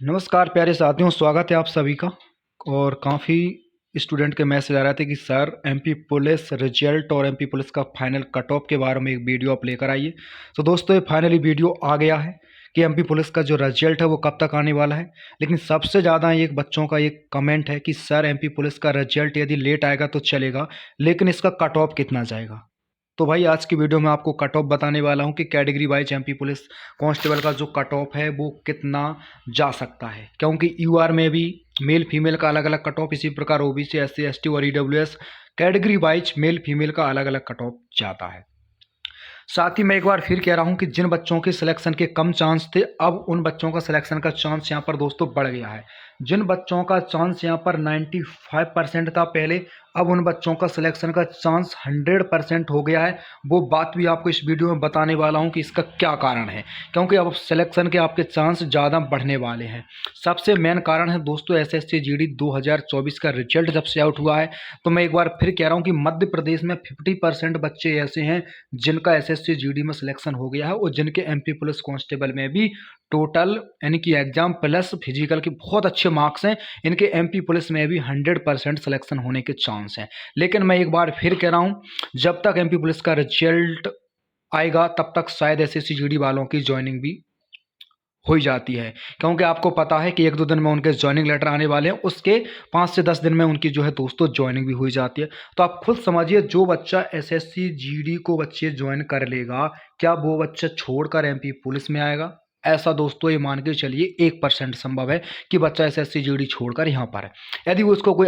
नमस्कार प्यारे साथियों, स्वागत है आप सभी का। और काफ़ी स्टूडेंट के मैसेज आ रहे थे कि सर एमपी पुलिस रिजल्ट और एमपी पुलिस का फाइनल कट ऑफ के बारे में एक वीडियो आप लेकर आइए। तो दोस्तों, ये फाइनली वीडियो आ गया है कि एमपी पुलिस का जो रिजल्ट है वो कब तक आने वाला है। लेकिन सबसे ज़्यादा एक बच्चों का एक कमेंट है कि सर एमपी पुलिस का रिजल्ट यदि लेट आएगा तो चलेगा, लेकिन इसका कट ऑफ कितना जाएगा। तो भाई आज की वीडियो में आपको कट ऑफ बताने वाला हूं कि category wise MP police constable का जो कट ऑफ है वो कितना जा सकता है, क्योंकि यूआर में भी मेल फीमेल का अलग अलग कट ऑफ, इसी प्रकार ओबीसी एससी एसटी और EWS category wise male female का अलग अलग कट ऑफ जाता है। साथ ही मैं एक बार फिर कह रहा हूं कि जिन बच्चों के सिलेक्शन के कम चांस थे, अब उन बच्चों का सिलेक्शन का चांस यहां पर दोस्तों बढ़ गया है। जिन बच्चों का चांस यहां पर 95% था पहले, अब उन बच्चों का सिलेक्शन का चांस 100% हो गया है। वो बात भी आपको इस वीडियो में बताने वाला हूं कि इसका क्या कारण है, क्योंकि अब सिलेक्शन के आपके चांस ज़्यादा बढ़ने वाले हैं। सबसे मेन कारण है दोस्तों एसएससी जीडी 2024 का रिजल्ट जब से आउट हुआ है, तो मैं एक बार फिर कह रहा हूं कि मध्य प्रदेश में 50% बच्चे ऐसे हैं जिनका एसएससी जीडी में सिलेक्शन हो गया है, और जिनके एमपी पुलिस कांस्टेबल में भी टोटल यानी कि एग्जाम प्लस फिजिकल के बहुत अच्छे मार्क्स हैं। इनके एमपी पुलिस में भी 100% सिलेक्शन होने के चांस हैं। लेकिन मैं एक बार फिर कह रहा हूं, जब तक एमपी पुलिस का रिजल्ट आएगा तब तक शायद एसएससी जीडी वालों की ज्वाइनिंग भी हो ही जाती है, क्योंकि आपको पता है कि 1-2 दिन में उनके ज्वाइनिंग लेटर आने वाले हैं, उसके 5 से 10 दिन में उनकी जो है दोस्तों ज्वाइनिंग भी हो जाती है। तो आप खुद समझिए, जो बच्चा एसएससी जीडी को बच्चे ज्वाइन कर लेगा, क्या वो बच्चा छोड़कर एमपी पुलिस में आएगा? ऐसा दोस्तों ये मान के चलिए 1% संभव है कि बच्चा एसएससी जीडी छोड़कर यहाँ पर है। यदि उसको कोई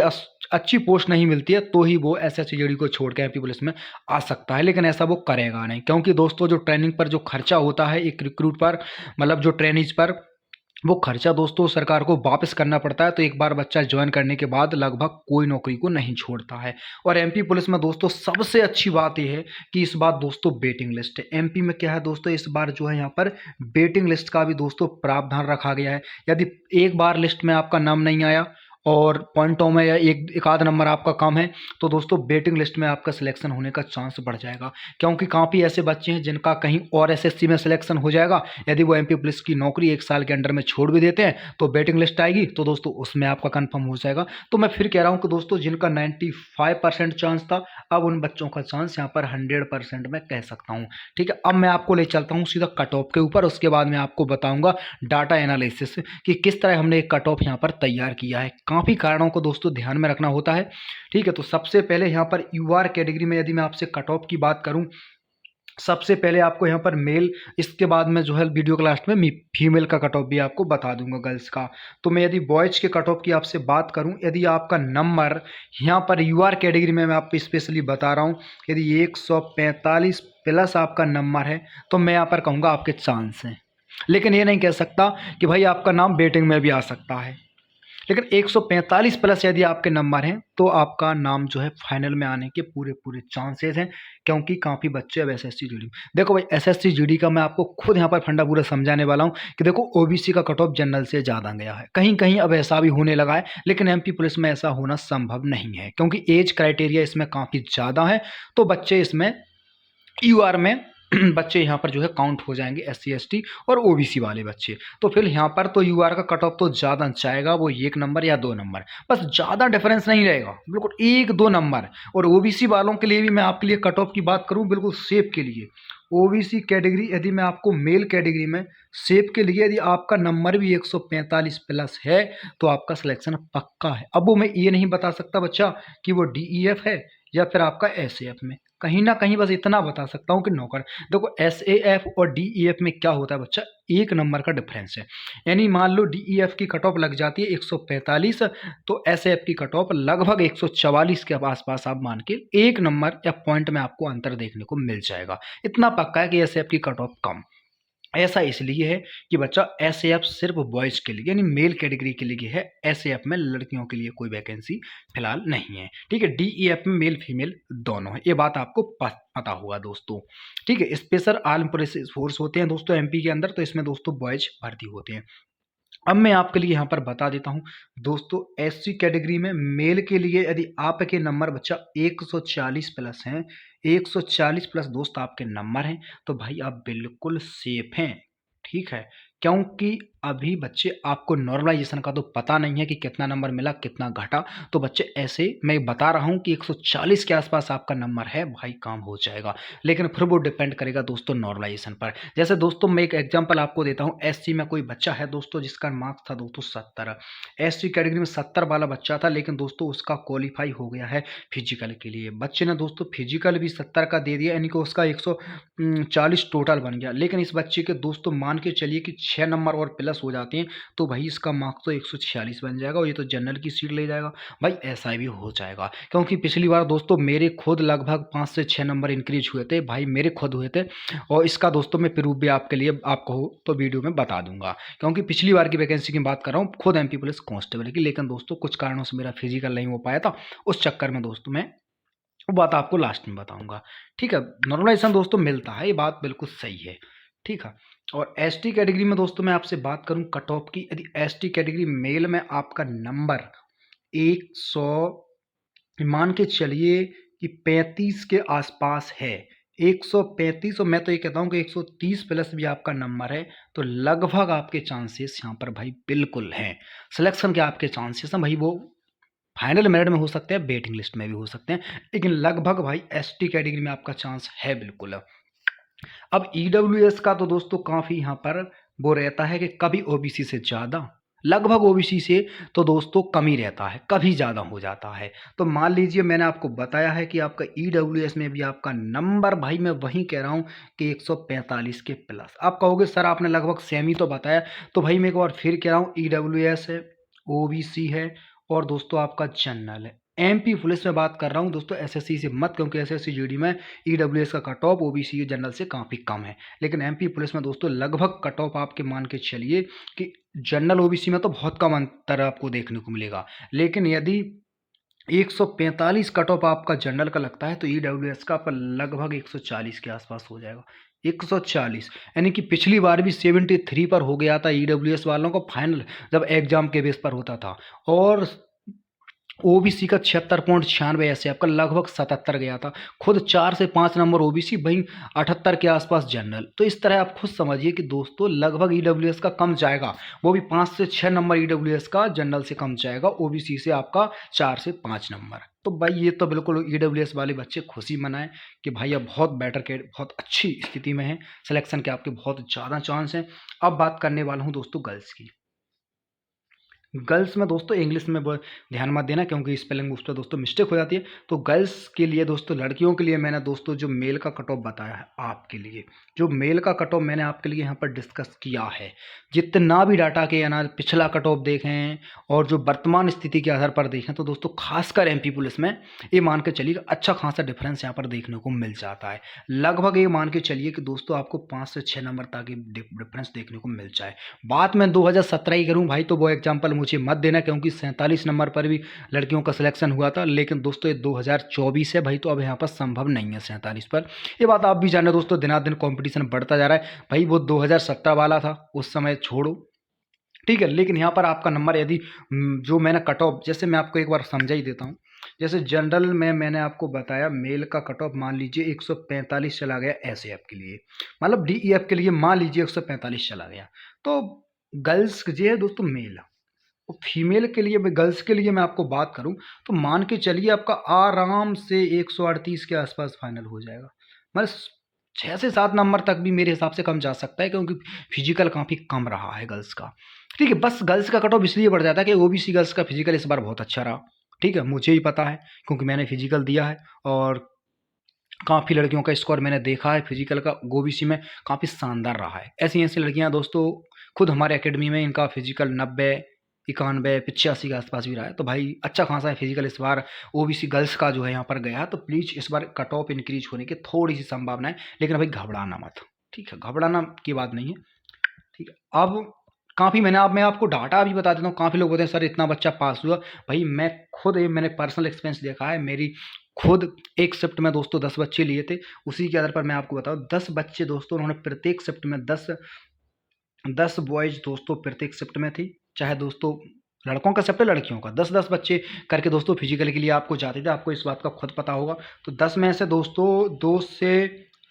अच्छी पोस्ट नहीं मिलती है तो ही वो एसएससी जीडी को छोड़ के एमपी पुलिस में आ सकता है, लेकिन ऐसा वो करेगा नहीं, क्योंकि दोस्तों जो ट्रेनिंग पर जो खर्चा होता है एक रिक्रूट पर, मतलब जो ट्रेनिज पर, वो खर्चा दोस्तों सरकार को वापस करना पड़ता है। तो एक बार बच्चा ज्वाइन करने के बाद लगभग कोई नौकरी को नहीं छोड़ता है। और एमपी पुलिस में दोस्तों सबसे अच्छी बात यह है कि इस बार दोस्तों वेटिंग लिस्ट है। एमपी में क्या है दोस्तों, इस बार जो है यहाँ पर वेटिंग लिस्ट का भी दोस्तों प्रावधान रखा गया है। यदि एक बार लिस्ट में आपका नाम नहीं आया और पॉइंटों में या एक आध नंबर आपका कम है, तो दोस्तों वेटिंग लिस्ट में आपका सिलेक्शन होने का चांस बढ़ जाएगा, क्योंकि काफ़ी ऐसे बच्चे हैं जिनका कहीं और एसएससी में सिलेक्शन हो जाएगा। यदि वो एमपी पुलिस की नौकरी 1 साल के अंडर में छोड़ भी देते हैं तो वेटिंग लिस्ट आएगी, तो दोस्तों उसमें आपका कंफर्म हो जाएगा। तो मैं फिर कह रहा हूँ कि दोस्तों जिनका 95% चांस था, अब उन बच्चों का चांस यहाँ पर 100% मैं कह सकता हूँ। ठीक है, अब मैं आपको ले चलता हूँ सीधा कट ऑफ के ऊपर, उसके बाद मैं आपको बताऊंगा डाटा एनालिसिस कि किस तरह हमने एक कट ऑफ यहाँ पर तैयार किया है। काफ़ी कारणों को दोस्तों ध्यान में रखना होता है। ठीक है, तो सबसे पहले यहाँ पर यूआर कैटेगरी में यदि मैं आपसे कट ऑफ की बात करूं, सबसे पहले आपको यहाँ पर मेल, इसके बाद में जो है वीडियो के लास्ट में फीमेल का कट ऑफ भी आपको बता दूंगा गर्ल्स का। तो मैं यदि बॉयज के कट ऑफ की आपसे बात करूं, यदि आपका नंबर यहाँ पर यूआर कैटेगरी में मैं आपको स्पेशली बता रहा हूँ, यदि 145 प्लस आपका नंबर है तो मैं यहाँ पर कहूँगा आपके चांस हैं। लेकिन ये नहीं कह सकता कि भाई आपका नाम वेटिंग में भी आ सकता है। लेकिन 145 प्लस यदि आपके नंबर हैं तो आपका नाम जो है फाइनल में आने के पूरे पूरे चांसेस हैं, क्योंकि काफ़ी बच्चे अब एसएससी जीडी, देखो भाई एसएससी जीडी का मैं आपको खुद यहाँ पर फंडा पूरा समझाने वाला हूँ कि देखो ओबीसी का कट ऑफ जनरल से ज़्यादा गया है, कहीं कहीं अब ऐसा भी होने लगा है, लेकिन एमपी पुलिस में ऐसा होना संभव नहीं है, क्योंकि एज क्राइटेरिया इसमें काफ़ी ज़्यादा है। तो बच्चे इसमें यूआर में बच्चे यहाँ पर जो है काउंट हो जाएंगे, एससी एसटी और ओबीसी वाले बच्चे। तो फिर यहाँ पर तो यूआर का कट ऑफ तो ज़्यादा जाएगा, वो 1 नंबर या 2 नंबर, बस ज़्यादा डिफरेंस नहीं रहेगा, बिल्कुल 1-2 नंबर। और ओबीसी वालों के लिए भी मैं आपके लिए कट ऑफ की बात करूँ, बिल्कुल सेफ के लिए ओबीसी कैटेगरी, यदि मैं आपको मेल कैटेगरी में सेफ के लिए यदि आपका नंबर भी 145 प्लस है तो आपका सिलेक्शन पक्का है। अब वो मैं ये नहीं बता सकता बच्चा कि वो डीईएफ है या फिर आपका एसएएफ में, कहीं ना कहीं बस इतना बता सकता हूँ कि नौकर। देखो एसएएफ और डीईएफ में क्या होता है बच्चा, 1 नंबर का डिफरेंस है। यानी मान लो डीईएफ की कट ऑफ लग जाती है 145, तो एसएएफ की कट ऑफ लगभग 144 के आसपास आप मान के 1 नंबर या पॉइंट में आपको अंतर देखने को मिल जाएगा। इतना पक्का है कि एसएएफ की कट ऑफ कम। ऐसा इसलिए है कि बच्चा एसएएफ सिर्फ बॉयज के लिए यानी मेल कैटेगरी के लिए है, एसएएफ में लड़कियों के लिए कोई वैकेंसी फिलहाल नहीं है। ठीक है, डीईएफ में मेल फीमेल दोनों है, ये बात आपको पता होगा दोस्तों। ठीक है, स्पेशल आर्म पुलिस फोर्स होते हैं दोस्तों एमपी के अंदर, तो इसमें दोस्तों बॉयज भर्ती होते हैं। अब मैं आपके लिए यहाँ पर बता देता हूँ दोस्तों, एससी कैटेगरी में मेल के लिए यदि आपके नंबर बच्चा 140 प्लस हैं, 140 प्लस दोस्त आपके नंबर हैं, तो भाई आप बिल्कुल सेफ हैं। ठीक है, क्योंकि अभी बच्चे आपको नॉर्मलाइजेशन का तो पता नहीं है कि कितना नंबर मिला कितना घटा, तो बच्चे ऐसे मैं बता रहा हूँ कि 140 के आसपास आपका नंबर है भाई, काम हो जाएगा। लेकिन फिर वो डिपेंड करेगा दोस्तों नॉर्मलाइजेशन पर। जैसे दोस्तों मैं एक एग्जांपल आपको देता हूँ, एससी में कोई बच्चा है दोस्तों जिसका मार्क्स था दोस्तों 70, एससी कैटेगरी में 70 वाला बच्चा था, लेकिन दोस्तों उसका क्वालिफाई हो गया है फिजिकल के लिए। बच्चे ने दोस्तों फिजिकल भी 70 का दे दिया, यानी कि उसका 140 टोटल बन गया। लेकिन इस बच्चे के दोस्तों मान के चलिए कि 6 नंबर और प्लस हो जाते हैं तो भाई इसका मार्क्स तो 146 बन जाएगा और ये तो जनरल की सीट ले जाएगा। भाई ऐसा भी हो जाएगा, क्योंकि पिछली बार दोस्तों मेरे खुद लगभग 5 से 6 नंबर इंक्रीज हुए थे भाई, मेरे खुद हुए थे। और इसका दोस्तों मैं प्रूफ भी आपके लिए आपको हो तो वीडियो में बता दूंगा, क्योंकि पिछली बार की वैकेंसी की बात कर रहा हूँ खुद एमपी पुलिस कांस्टेबल की। लेकिन दोस्तों कुछ कारणों से मेरा फिजिकल नहीं हो पाया था, उस चक्कर में दोस्तों मैं वो बात आपको लास्ट में बताऊंगा। ठीक है, नॉर्मलाइजेशन दोस्तों मिलता है, ये बात बिल्कुल सही है। ठीक है, और एसटी कैटेगरी में दोस्तों मैं आपसे बात करूं कट ऑफ की, यदि एसटी कैटेगरी मेल में आपका नंबर 100 मान के चलिए कि 35 के आसपास है, 135, और मैं तो ये कहता हूँ कि 130 प्लस भी आपका नंबर है, तो लगभग आपके चांसेस यहाँ पर भाई बिल्कुल हैं। सिलेक्शन के आपके चांसेस हैं भाई, वो फाइनल मेरिट में हो सकते हैं, वेटिंग लिस्ट में भी हो सकते हैं, लेकिन लगभग भाई एसटी कैटेगरी में आपका चांस है बिल्कुल। अब ईडब्ल्यूएस का तो दोस्तों काफ़ी यहाँ पर वो रहता है कि कभी ओबीसी से ज़्यादा, लगभग ओबीसी से तो दोस्तों कम ही रहता है, कभी ज़्यादा हो जाता है। तो मान लीजिए मैंने आपको बताया है कि आपका ईडब्ल्यूएस में भी आपका नंबर भाई मैं वही कह रहा हूँ कि 145 के प्लस। आप कहोगे सर आपने लगभग सेम ही तो बताया, तो भाई मैं एक बार फिर कह रहा हूँ ईडब्ल्यूएस है, ओबीसी है और दोस्तों आपका जनरल है। एमपी पुलिस में बात कर रहा हूँ दोस्तों, एसएससी से मत, क्योंकि एसएससी जीडी में ईडब्ल्यूएस का कट ऑफ ओबीसी जनरल से काफ़ी कम है। लेकिन एमपी पुलिस में दोस्तों लगभग कट ऑफ आपके मान के चलिए कि जनरल ओबीसी में तो बहुत कम अंतर आपको देखने को मिलेगा। लेकिन यदि 145 कट ऑफ आपका जनरल का लगता है तो ईडब्ल्यूएस का पर लगभग 140 के आसपास हो जाएगा। 140 यानी कि पिछली बार भी 73 पर हो गया था ईडब्ल्यूएस वालों को फाइनल, जब एग्जाम के बेस पर होता था। और ओबीसी का 76.96 ऐसे आपका लगभग 77 गया था। खुद 4 से 5 नंबर ओबीसी, वहीं 78 के आसपास जनरल। तो इस तरह आप खुद समझिए कि दोस्तों लगभग ईडब्ल्यूएस का कम जाएगा, वो भी 5 से 6 नंबर ईडब्ल्यूएस का जनरल से कम जाएगा, ओबीसी से आपका 4 से 5 नंबर। तो भाई ये तो बिल्कुल ईडब्ल्यूएस वाले बच्चे खुशी मनाएं कि भाई अब बहुत बेटर के बहुत अच्छी स्थिति में है, सिलेक्शन के आपके बहुत ज़्यादा चांस हैं। अब बात करने वाला हूँ दोस्तों गर्ल्स की। गर्ल्स में दोस्तों इंग्लिश में ध्यान मत देना, क्योंकि स्पेलिंग उस पर दोस्तों मिस्टेक हो जाती है। तो गर्ल्स के लिए दोस्तों, लड़कियों के लिए मैंने दोस्तों जो मेल का कट ऑफ बताया है आपके लिए, जो मेल का कट ऑफ मैंने आपके लिए यहाँ पर डिस्कस किया है, जितना भी डाटा के अनाज पिछला कट ऑफ देखें और जो वर्तमान स्थिति के आधार पर देखें, तो दोस्तों खासकर एमपी पुलिस में ये मान के चलिए अच्छा खासा डिफरेंस यहाँ पर देखने को मिल जाता है। लगभग ये मान के चलिए कि दोस्तों आपको 5 से 6 नंबर तक डिफरेंस देखने को मिल जाए। बात मैं 2017 की करूँ भाई तो वो एग्जाम्पल मुझे मत देना, क्योंकि 47 नंबर पर भी लड़कियों का सिलेक्शन हुआ था। लेकिन दोस्तों ये 2024 है भाई, तो अब यहाँ पर संभव नहीं है 47 पर। ये बात आप भी जाने दोस्तों, दिनादिन कंपटीशन बढ़ता जा रहा है भाई। वो 2017 वाला था, उस समय छोड़ो, ठीक है। लेकिन यहाँ पर आपका नंबर यदि जो मैंने कट ऑफ, जैसे मैं आपको एक बार समझा ही देता हूँ। जैसे जनरल में मैंने आपको बताया मेल का कट ऑफ मान लीजिए 145 चला गया एसएएफ के लिए, मतलब डीईएफ के लिए मान लीजिए 145 चला गया। तो गर्ल्स जो है दोस्तों मेल, और फीमेल के लिए, गर्ल्स के लिए मैं आपको बात करूं तो मान के चलिए आपका आराम से 138 के आसपास फाइनल हो जाएगा। मतलब 6 से 7 नंबर तक भी मेरे हिसाब से कम जा सकता है, क्योंकि फिजिकल काफ़ी कम रहा है गर्ल्स का। ठीक है, बस गर्ल्स का कट ऑफ इसलिए बढ़ जाता है कि ओबीसी गर्ल्स का फिजिकल इस बार बहुत अच्छा रहा। ठीक है, मुझे ही पता है क्योंकि मैंने फिजिकल दिया है, और काफ़ी लड़कियों का स्कोर मैंने देखा है फिजिकल का ओबीसी में काफ़ी शानदार रहा है। ऐसी ऐसी लड़कियां दोस्तों खुद हमारे एकेडमी में इनका फिजिकल 90, 91, 85 के आसपास भी रहा है। तो भाई अच्छा खासा है फिजिकल इस बार ओबीसी गर्ल्स का जो है यहाँ पर गया है। तो प्लीज़ इस बार कट ऑफ इंक्रीज होने की थोड़ी सी संभावना है, लेकिन भाई घबराना मत। ठीक है, घबराना की बात नहीं है। ठीक है, अब काफ़ी मैं आपको डाटा भी बता देता हूँ। काफ़ी लोग बोलते हैं सर इतना बच्चा पास हुआ, भाई मैं खुद मैंने पर्सनल एक्सपीरियंस देखा है। मेरी खुद एक शिफ्ट में दोस्तों 10 बच्चे लिए थे, उसी के आधार पर मैं आपको बताऊँ 10 बच्चे दोस्तों, उन्होंने प्रत्येक शिफ्ट में 10 बॉयज़ दोस्तों प्रत्येक शिफ्ट में थी। चाहे दोस्तों लड़कों का शिफ्ट है लड़कियों का, 10-10 बच्चे करके दोस्तों फिजिकल के लिए आपको जाते थे, आपको इस बात का खुद पता होगा। तो 10 में से दोस्तों 2 से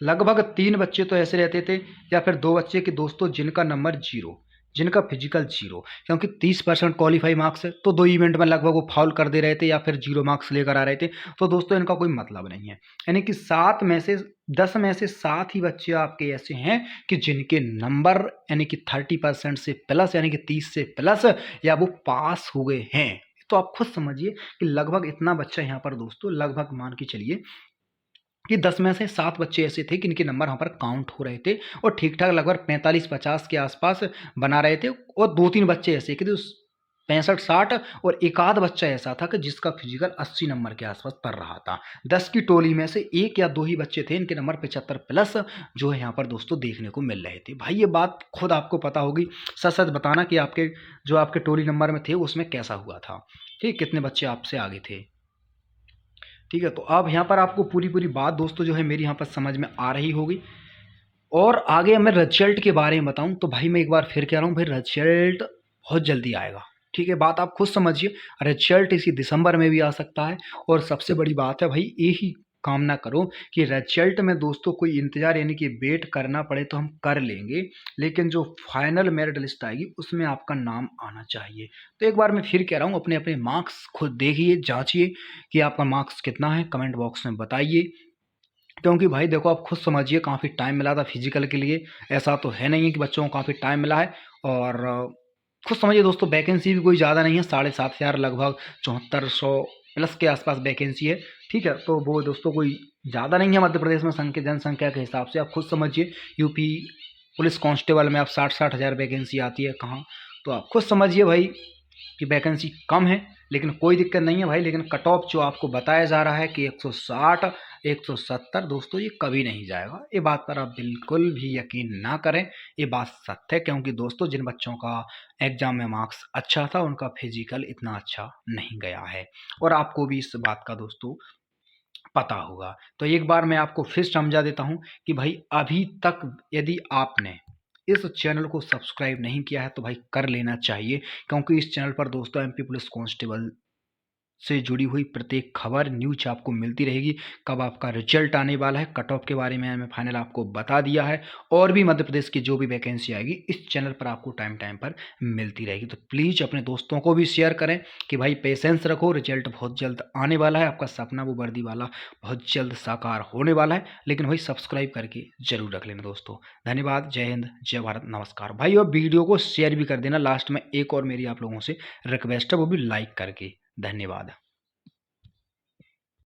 लगभग 3 बच्चे तो ऐसे रहते थे, या फिर 2 बच्चे कि दोस्तों जिनका नंबर 0, जिनका फिजिकल जीरो, क्योंकि 30% क्वालिफाई मार्क्स है तो 2 इवेंट में लगभग वो फाउल कर दे रहे थे या फिर जीरो मार्क्स लेकर आ रहे थे। तो दोस्तों इनका कोई मतलब नहीं है, यानी कि 10 में से 7 ही बच्चे आपके ऐसे हैं कि जिनके नंबर यानी कि 30% से प्लस यानी कि 30 से प्लस या वो पास हो गए हैं। तो आप खुद समझिए कि लगभग इतना बच्चा यहाँ पर दोस्तों लगभग मान के चलिए कि 10 में से 7 बच्चे ऐसे थे कि इनके नंबर वहाँ पर काउंट हो रहे थे और ठीक-ठाक लगभग 45-50 के आसपास बना रहे थे और 2-3 बच्चे ऐसे कि जो 65-60 और एक आध बच्चा ऐसा था कि जिसका फिजिकल 80 नंबर के आसपास पड़ रहा था। 10 की टोली में से 1 या 2 ही बच्चे थे इनके नंबर 75 प्लस जो है यहाँ पर दोस्तों देखने को मिल रहे थे। भाई ये बात खुद आपको पता होगी, सच-सच बताना कि आपके टोली नंबर में थे उसमें कैसा हुआ था, ठीक? कितने बच्चे आपसे आगे थे? ठीक है, तो अब यहाँ पर आपको पूरी बात दोस्तों जो है मेरी यहाँ पर समझ में आ रही होगी। और आगे मैं रिजल्ट के बारे में बताऊं तो भाई मैं एक बार फिर कह रहा हूँ भाई, रिजल्ट बहुत जल्दी आएगा। ठीक है, बात आप खुद समझिए, रिजल्ट इसी दिसंबर में भी आ सकता है। और सबसे बड़ी बात है भाई, यही कामना करो कि रिजल्ट में दोस्तों कोई इंतजार यानी कि वेट करना पड़े तो हम कर लेंगे, लेकिन जो फाइनल मेरिट लिस्ट आएगी उसमें आपका नाम आना चाहिए। तो एक बार मैं फिर कह रहा हूँ, अपने अपने मार्क्स खुद देखिए, जांचिए कि आपका मार्क्स कितना है, कमेंट बॉक्स में बताइए। क्योंकि भाई देखो, आप खुद समझिए काफ़ी टाइम मिला था फिजिकल के लिए, ऐसा तो है नहीं है कि बच्चों को काफ़ी टाइम मिला है। और खुद समझिए दोस्तों, वैकेंसी भी कोई ज़्यादा नहीं है, 7,500 लगभग 7400 प्लस के आसपास वैकेंसी है। ठीक है, तो वो दोस्तों कोई ज़्यादा नहीं है मध्य प्रदेश में जनसंख्या के हिसाब से। आप खुद समझिए, यूपी पुलिस कांस्टेबल में आप 60-60 हज़ार वैकेंसी आती है कहाँ, तो आप खुद समझिए भाई कि वैकेंसी कम है। लेकिन कोई दिक्कत नहीं है भाई, लेकिन कट ऑफ जो आपको बताया जा रहा है कि 160 170 दोस्तों ये कभी नहीं जाएगा। ये बात पर आप बिल्कुल भी यकीन ना करें, ये बात सत्य है। क्योंकि दोस्तों जिन बच्चों का एग्जाम में मार्क्स अच्छा था उनका फिजिकल इतना अच्छा नहीं गया है, और आपको भी इस बात का दोस्तों पता होगा। तो एक बार मैं आपको फिर समझा देता हूँ कि भाई अभी तक यदि आपने इस चैनल को सब्सक्राइब नहीं किया है तो भाई कर लेना चाहिए, क्योंकि इस चैनल पर दोस्तों एमपी पुलिस कांस्टेबल से जुड़ी हुई प्रत्येक खबर न्यूज आपको मिलती रहेगी। कब आपका रिजल्ट आने वाला है, कट ऑफ के बारे में मैंने फाइनल आपको बता दिया है, और भी मध्य प्रदेश की जो भी वैकेंसी आएगी इस चैनल पर आपको टाइम टाइम पर मिलती रहेगी। तो प्लीज़ अपने दोस्तों को भी शेयर करें कि भाई पेशेंस रखो, रिजल्ट बहुत जल्द आने वाला है, आपका सपना वो वर्दी वाला बहुत जल्द साकार होने वाला है। लेकिन भाई सब्सक्राइब करके जरूर रख लेना दोस्तों। धन्यवाद, जय हिंद, जय भारत, नमस्कार भाई। और वीडियो को शेयर भी कर देना। लास्ट में एक और मेरी आप लोगों से रिक्वेस्ट है, वो भी लाइक करके। धन्यवाद।